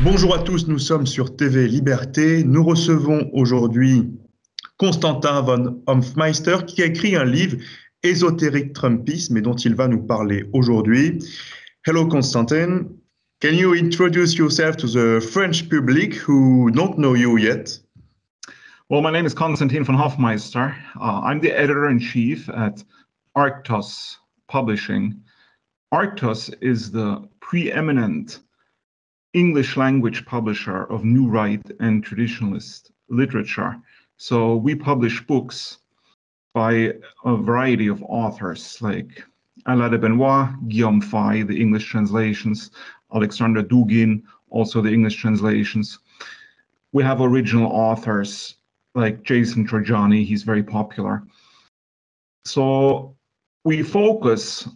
Bonjour à tous, nous sommes sur TV Liberté. Nous recevons aujourd'hui Constantin von Hoffmeister qui a écrit un livre ésotérique trumpisme et dont il va nous parler aujourd'hui. Hello Constantin, can you introduce yourself to the French public who don't know you yet? Well, my name is Constantin von Hoffmeister. I'm the editor-in-chief at Arktod Publishing. Arktod is the preeminent English language publisher of new right and traditionalist literature. So we publish books by a variety of authors like Alain de Benoit, Guillaume Fay, the English translations, Alexander Dugin, also the English translations. We have original authors like Jason Trajani, he's very popular. So we focus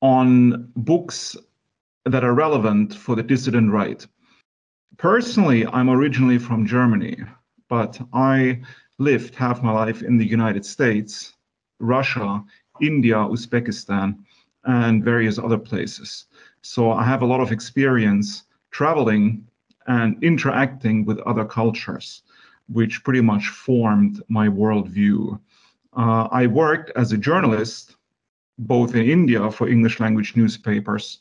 on books that are relevant for the dissident right. Personally, I'm originally from Germany, but I lived half my life in the United States, Russia, India, Uzbekistan, and various other places. So I have a lot of experience traveling and interacting with other cultures, which pretty much formed my worldview. I worked as a journalist, both in India for English language newspapers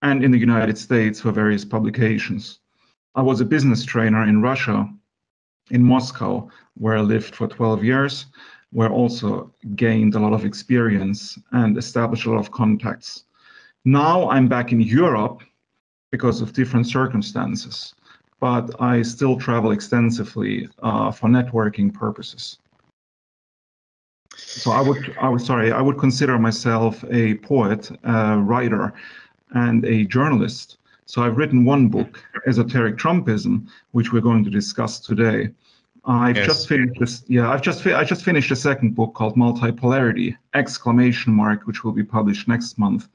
and in the United States for various publications. I was a business trainer in Russia, in Moscow, where I lived for 12 years, where I also gained a lot of experience and established a lot of contacts. Now I'm back in Europe because of different circumstances, but I still travel extensively for networking purposes. So I would consider myself a poet, a writer, and a journalist. So I've written one book, Esoteric Trumpism, which we're going to discuss today. I just finished a second book called Multipolarity, ! Which will be published next month,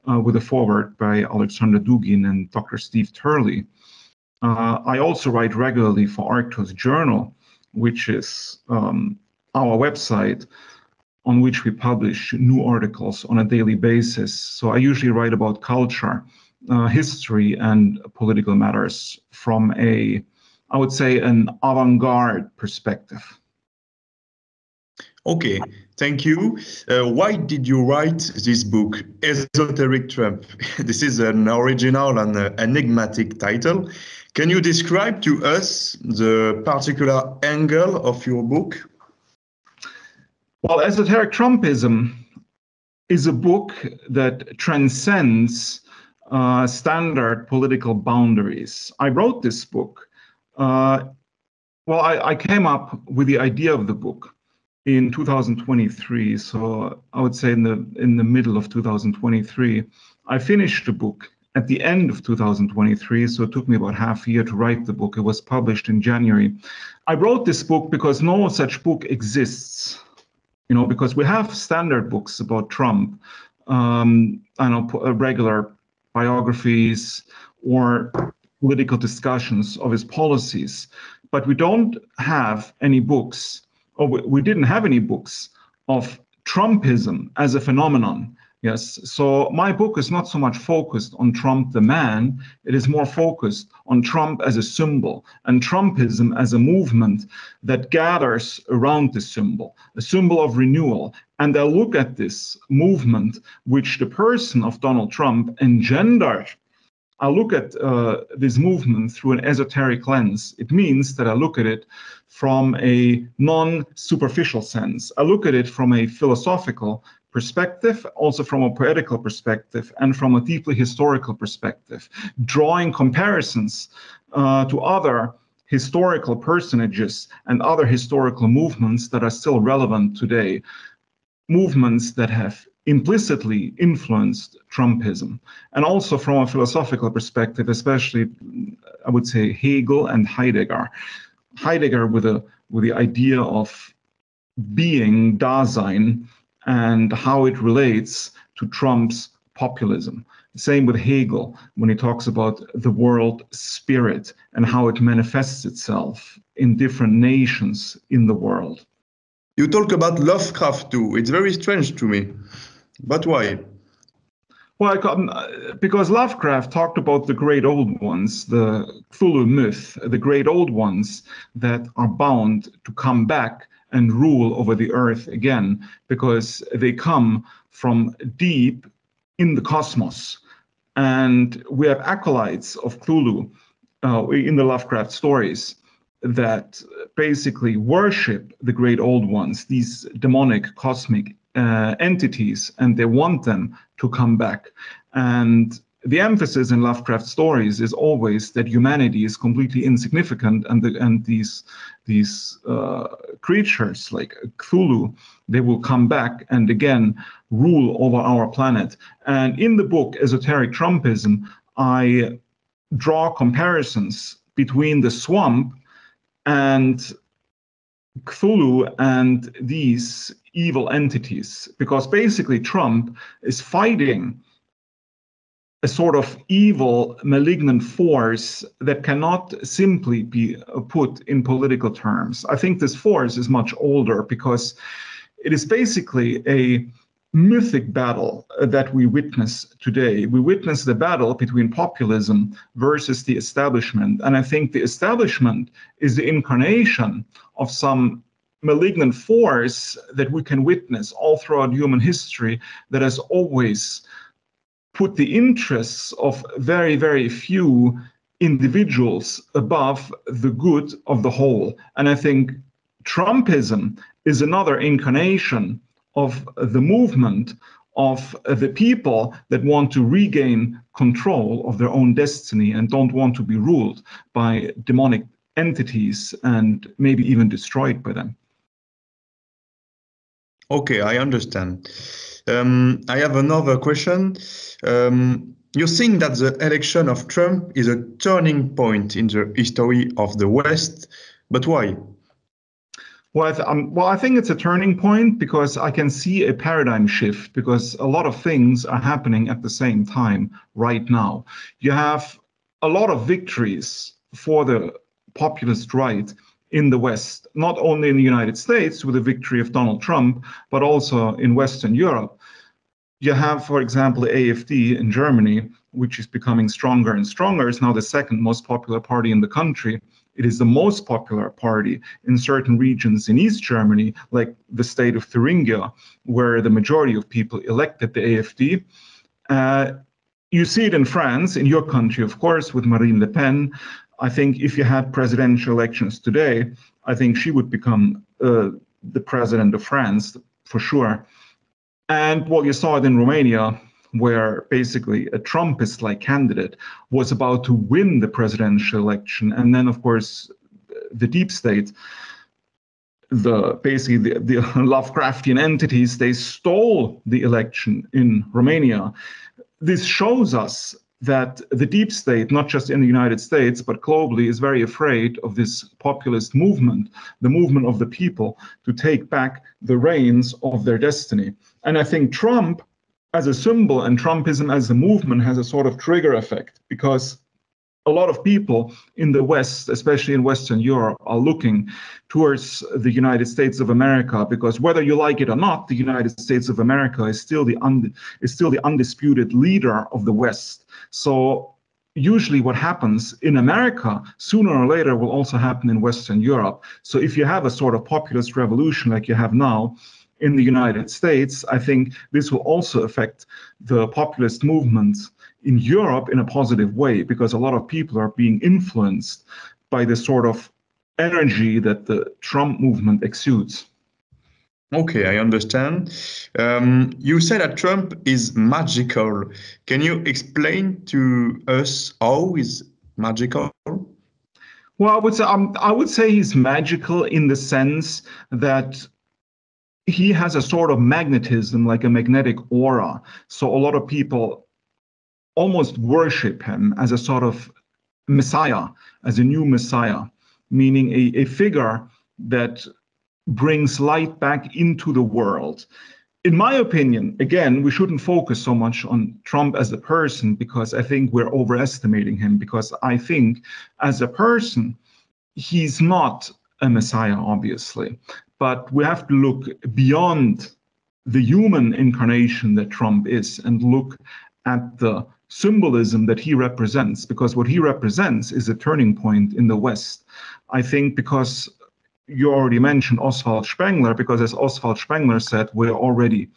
with a foreword by Alexander Dugin and Dr. Steve Turley. I also write regularly for Arktod's journal, which is our website on which we publish new articles on a daily basis. So I usually write about culture, history, and political matters from I would say, an avant-garde perspective. Okay, thank you. Why did you write this book, Esoteric Trump? This is an original and enigmatic title. Can you describe to us the particular angle of your book? Well, Esoteric Trumpism is a book that transcends standard political boundaries. I wrote this book. I came up with the idea of the book in 2023. So I would say in the middle of 2023. I finished the book at the end of 2023. So it took me about half a year to write the book. It was published in January. I wrote this book because no such book exists. Because we have standard books about Trump, regular biographies or political discussions of his policies, but we don't have any books, or we didn't have any books of Trumpism as a phenomenon. Yes, so my book is not so much focused on Trump the man, it is more focused on Trump as a symbol and Trumpism as a movement that gathers around the symbol, a symbol of renewal. And I look at this movement, which the person of Donald Trump engendered. I look at this movement through an esoteric lens. It means that I look at it from a non-superficial sense. I look at it from a philosophical perspective, also from a poetical perspective, and from a deeply historical perspective, drawing comparisons to other historical personages and other historical movements that are still relevant today, movements that have implicitly influenced Trumpism, and also from a philosophical perspective, especially, I would say, Hegel and Heidegger. Heidegger with the idea of being, Dasein, and how it relates to Trump's populism. Same with Hegel when he talks about the world spirit and how it manifests itself in different nations in the world. You talk about Lovecraft too. It's very strange to me. But why? Well, because Lovecraft talked about the great old ones, the Cthulhu myth, the great old ones that are bound to come back and rule over the earth again, because they come from deep in the cosmos. And we have acolytes of Cthulhu in the Lovecraft stories that basically worship the great old ones, these demonic cosmic entities, and they want them to come back. And the emphasis in Lovecraft stories is always that humanity is completely insignificant, and these creatures like Cthulhu, they will come back and again rule over our planet. And in the book Esoteric Trumpism, I draw comparisons between the swamp and Cthulhu and these evil entities, because basically Trump is fighting a sort of evil, malignant force that cannot simply be put in political terms. I think this force is much older because it is basically a mythic battle that we witness today. We witness the battle between populism versus the establishment. And I think the establishment is the incarnation of some malignant force that we can witness all throughout human history that has always put the interests of very, very few individuals above the good of the whole. And I think Trumpism is another incarnation of the movement of the people that want to regain control of their own destiny and don't want to be ruled by demonic entities and maybe even destroyed by them. Okay, I understand. I have another question. You're saying that the election of Trump is a turning point in the history of the West, but why? Well, I think it's a turning point because I can see a paradigm shift, because a lot of things are happening at the same time right now. You have a lot of victories for the populist right in the West, not only in the United States with the victory of Donald Trump, but also in Western Europe. You have, for example, the AfD in Germany, which is becoming stronger and stronger. It's now the second most popular party in the country. It is the most popular party in certain regions in East Germany, like the state of Thuringia, where the majority of people elected the AfD. You see it in France, in your country, of course, with Marine Le Pen. I think if you had presidential elections today, I think she would become the president of France, for sure. And well, you saw it in Romania, where basically a Trumpist-like candidate was about to win the presidential election. And then, of course, the deep state, the Lovecraftian entities, they stole the election in Romania. This shows us that the deep state, not just in the United States, but globally, is very afraid of this populist movement, the movement of the people, to take back the reins of their destiny. And I think Trump as a symbol and Trumpism as a movement has a sort of trigger effect, because a lot of people in the West, especially in Western Europe, are looking towards the United States of America, because whether you like it or not, the United States of America is still the undisputed leader of the West. So usually what happens in America, sooner or later, will also happen in Western Europe. So if you have a sort of populist revolution like you have now in the United States, I think this will also affect the populist movements in Europe in a positive way, because a lot of people are being influenced by the sort of energy that the Trump movement exudes. Okay, I understand. You said that Trump is magical. Can you explain to us how is magical? Well, I would say he's magical in the sense that he has a sort of magnetism, like a magnetic aura. So a lot of people almost worship him as a sort of messiah, as a new messiah, meaning a figure that brings light back into the world. In my opinion, again, we shouldn't focus so much on Trump as a person, because I think we're overestimating him, because I think as a person, he's not a messiah, obviously. But we have to look beyond the human incarnation that Trump is and look at the symbolism that he represents, because what he represents is a turning point in the West. I think because you already mentioned Oswald Spengler, because as Oswald Spengler said, we're already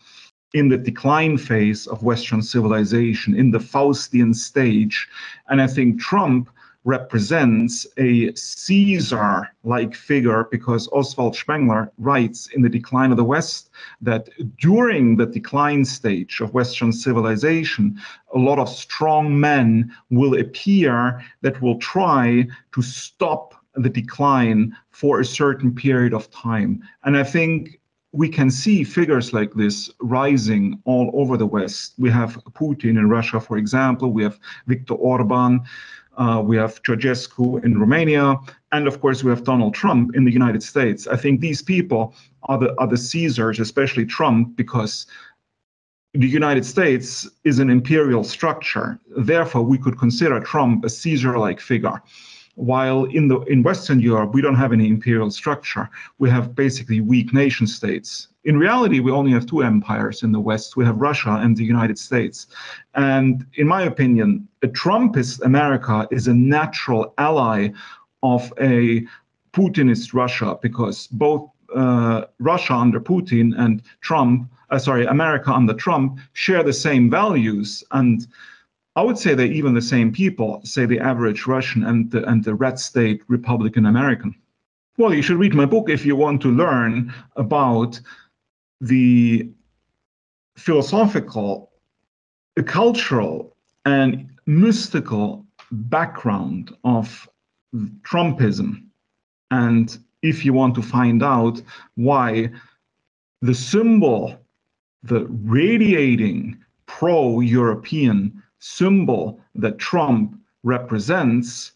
in the decline phase of Western civilization, in the Faustian stage. And I think Trump represents a Caesar-like figure, because Oswald Spengler writes in The Decline of the West that during the decline stage of Western civilization, a lot of strong men will appear that will try to stop the decline for a certain period of time. And I think we can see figures like this rising all over the West. We have Putin in Russia, for example. We have Viktor Orban. We have Ceausescu in Romania, and of course we have Donald Trump in the United States. I think these people are the Caesars, especially Trump, because the United States is an imperial structure. Therefore, we could consider Trump a Caesar-like figure. While in Western Europe, we don't have any imperial structure. We have basically weak nation states. In reality, we only have two empires in the West. We have Russia and the United States. And in my opinion, a Trumpist America is a natural ally of a Putinist Russia, because both Russia under Putin and America under Trump share the same values. And I would say they're even the same people, say the average Russian and the red state Republican American. Well, you should read my book if you want to learn about the philosophical, cultural, and mystical background of Trumpism. And if you want to find out why the symbol, the radiating pro-European symbol that Trump represents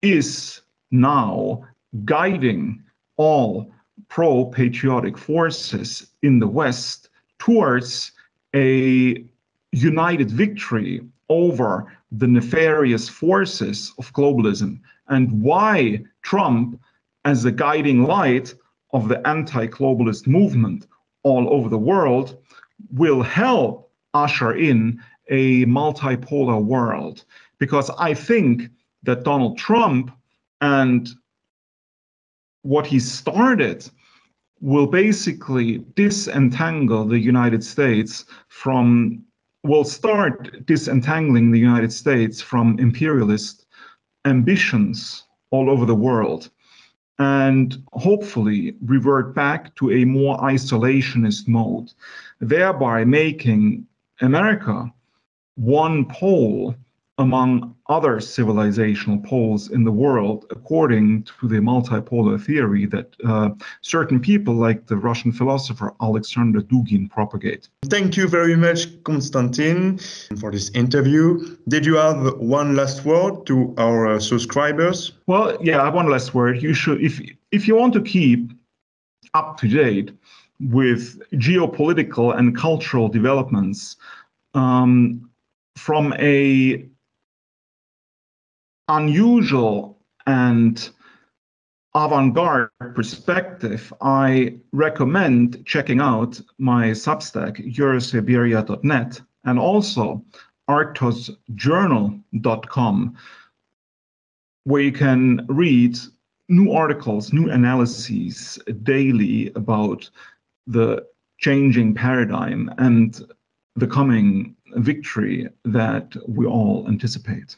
is now guiding all pro-patriotic forces in the West towards a united victory over the nefarious forces of globalism, and why Trump, as the guiding light of the anti-globalist movement all over the world, will help usher in a multipolar world. Because I think that Donald Trump and what he started will basically disentangle the United States from, will start disentangling the United States from imperialist ambitions all over the world, and hopefully revert back to a more isolationist mode, thereby making America one pole among other civilizational poles in the world, according to the multipolar theory that certain people like the Russian philosopher Alexander Dugin propagate. Thank you very much, Constantin, for this interview. Did you have one last word to our subscribers? Well, yeah, I have one last word. You should, if you want to keep up to date with geopolitical and cultural developments, from a unusual and avant-garde perspective, I recommend checking out my Substack, eurosiberia.net, and also arktodjournal.com, where you can read new articles, new analyses daily about the changing paradigm and the coming victory that we all anticipate.